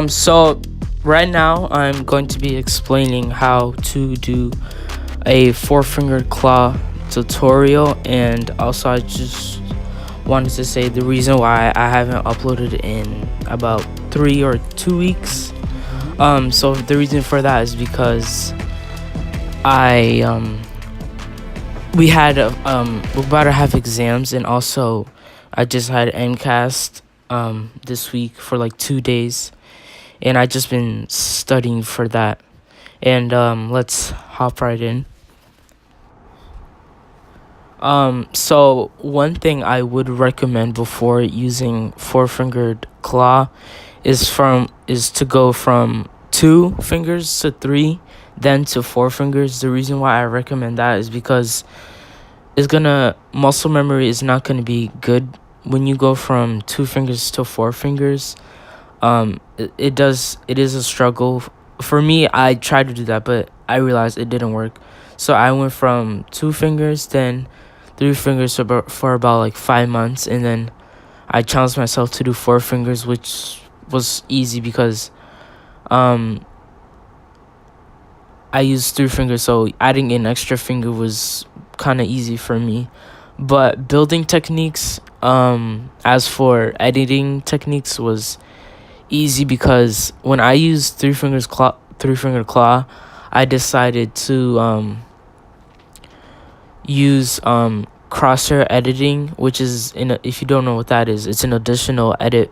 So right now I'm going to be explaining how to do a four-fingered claw tutorial, and also I just wanted to say the reason why I haven't uploaded in about 3 or 2 weeks. So the reason for that is because I we're about to have exams, and also I just had MCAST this week for like 2 days, and I just been studying for that. And let's hop right in. So one thing I would recommend before using four-fingered claw is to go from 2 fingers to 3, then to 4 fingers. The reason why I recommend that is because muscle memory is not gonna be good when you go from 2 fingers to 4 fingers. It is a struggle. For me, I tried to do that, but I realized it didn't work. So I went from 2 fingers, then 3 fingers for about like 5 months, and then I challenged myself to do 4 fingers, which was easy because I used 3 fingers, so adding an extra finger was kind of easy for me. But building techniques, as for editing techniques, was easy because when I used 3 finger claw, I decided to use crosshair editing, which is if you don't know what that is, it's an additional edit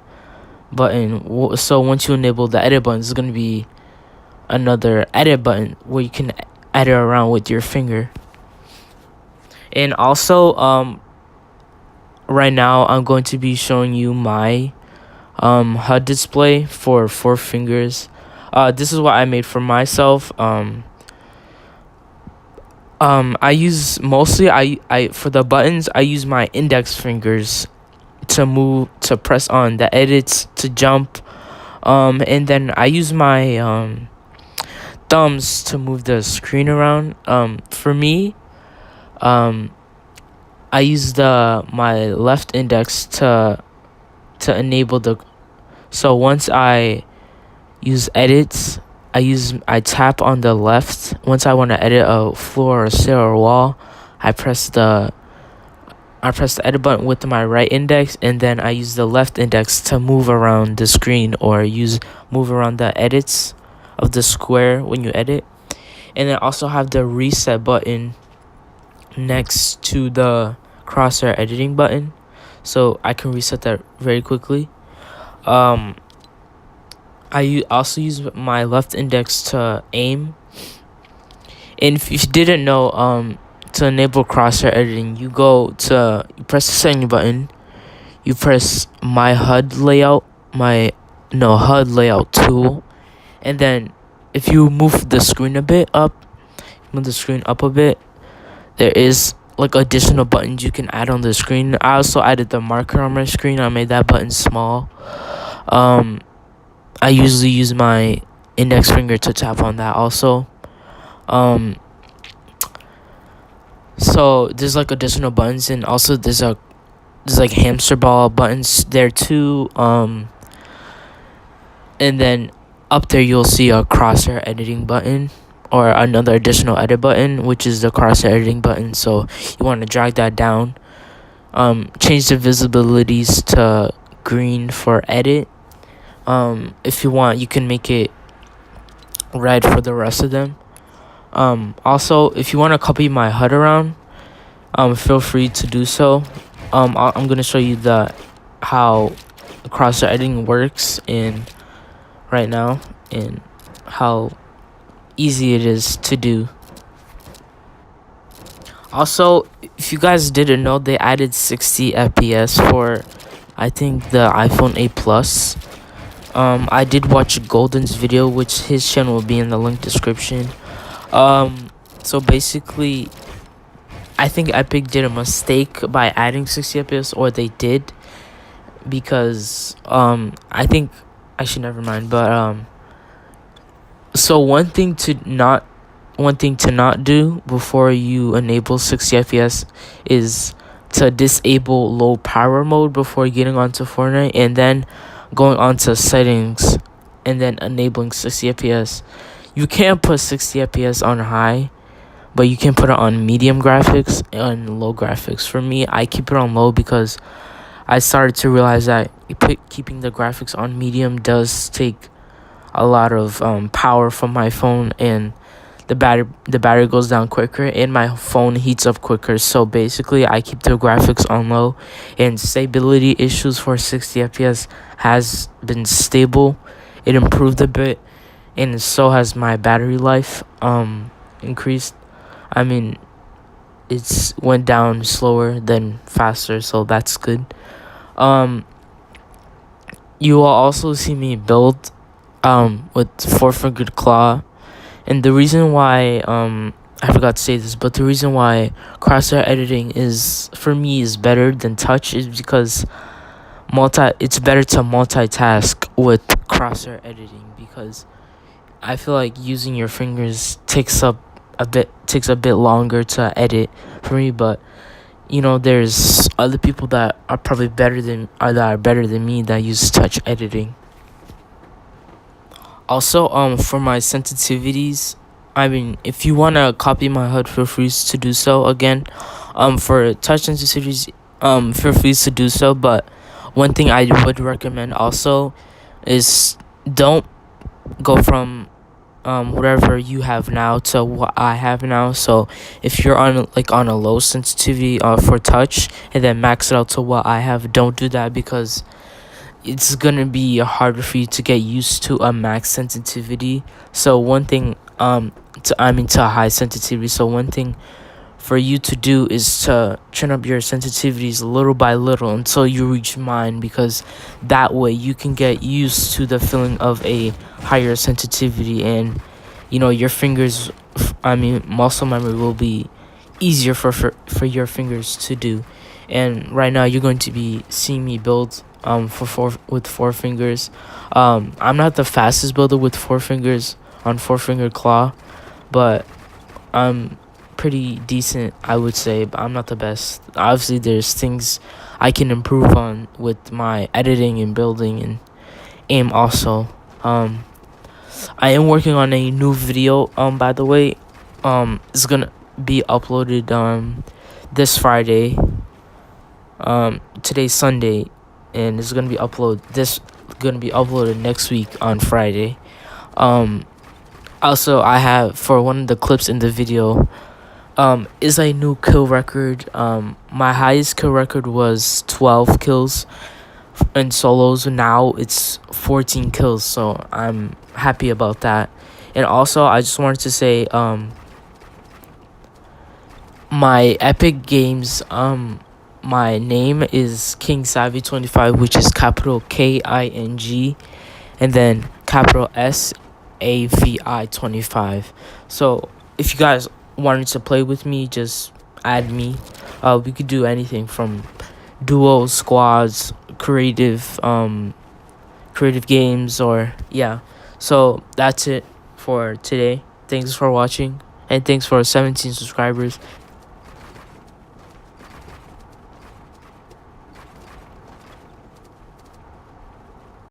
button. So once you enable the edit button, it's going to be another edit button where you can edit around with your finger. And also right now I'm going to be showing you my HUD display for 4 fingers. This is what I made for myself. I use mostly I for the buttons I use my index fingers to press on the edits, to jump, and then I use my thumbs to move the screen around. For me, I use my left index to enable so once I use edits, I tap on the left. Once I want to edit a floor or stair or wall, I press the edit button with my right index, and then I use the left index to move around the screen or move around the edits of the square when you edit. And then also have the reset button next to the crosshair editing button, so I can reset that very quickly. I also use my left index to aim. And if you didn't know, to enable crosshair editing, you press the setting button, you press my HUD layout tool, and then if you move the screen up a bit, there is like additional buttons you can add on the screen. I also added the marker on my screen. I made that button small. I usually use my index finger to tap on that also. So there's like additional buttons, and also there's like hamster ball buttons there too. And then up there you'll see a crosshair editing button, or another additional edit button, which is the crosshair editing button. So you want to drag that down. Change the visibilities to green for edit. If you want, you can make it red for the rest of them. Also, if you want to copy my HUD around, feel free to do so. I'm gonna show you how crosshair editing works right now, and how easy it is to do. Also, if you guys didn't know, they added 60 FPS for, I think, the iPhone 8 Plus. I did watch GLDEN's video, which his channel will be in the link description. So basically, I think Epic did a mistake by adding 60 FPS, or they did, because I think I should never mind. But so one thing to not do before you enable 60 FPS is to disable low power mode before getting onto Fortnite, and then going onto settings and then enabling 60 FPS. You can't put 60 FPS on high, but you can put it on medium graphics and low graphics. For me, I keep it on low because I started to realize that keeping the graphics on medium does take a lot of power from my phone, and the battery goes down quicker, and my phone heats up quicker. So basically, I keep the graphics on low, and stability issues for 60 FPS has been stable. It improved a bit, and so has my battery life increased. I mean, it's went down slower than faster, so that's good. You will also see me build with four-fingered claw. And the reason why I forgot to say this, but the reason why crosshair editing is better than touch is because it's better to multitask with crosshair editing, because I feel like using your fingers takes a bit longer to edit for me. But there's other people that are probably better than me that use touch editing. Also, for my sensitivities, I mean, if you want to copy my HUD, feel free to do so. Again, for touch sensitivities, feel free to do so. But one thing I would recommend also is don't go from whatever you have now to what I have now. So if you're on a low sensitivity for touch, and then max it out to what I have, don't do that, because it's gonna be harder for you to get used to a max sensitivity. So one thing to a high sensitivity. So one thing for you to do is to turn up your sensitivities little by little until you reach mine, because that way you can get used to the feeling of a higher sensitivity, and your fingers, muscle memory will be easier for your fingers to do. And right now you're going to be seeing me build with four fingers. I'm not the fastest builder with four fingers on four-finger claw, but I'm pretty decent, I would say, but I'm not the best. Obviously, there's things I can improve on with my editing and building and aim also. I am working on a new video, by the way. It's gonna be uploaded this Friday. Today's Sunday, and it's gonna be uploaded next week on Friday. Also, I have, for one of the clips in the video, is a new kill record. My highest kill record was 12 kills in solos. Now it's 14 kills, so I'm happy about that. And also, I just wanted to say, my Epic Games, my name is King Savvy 25, which is capital KING, and then capital SAVI 25. So if you guys wanted to play with me, just add me. We could do anything from duos, squads, creative creative games, or yeah. So that's it for today. Thanks for watching, and thanks for 17 subscribers.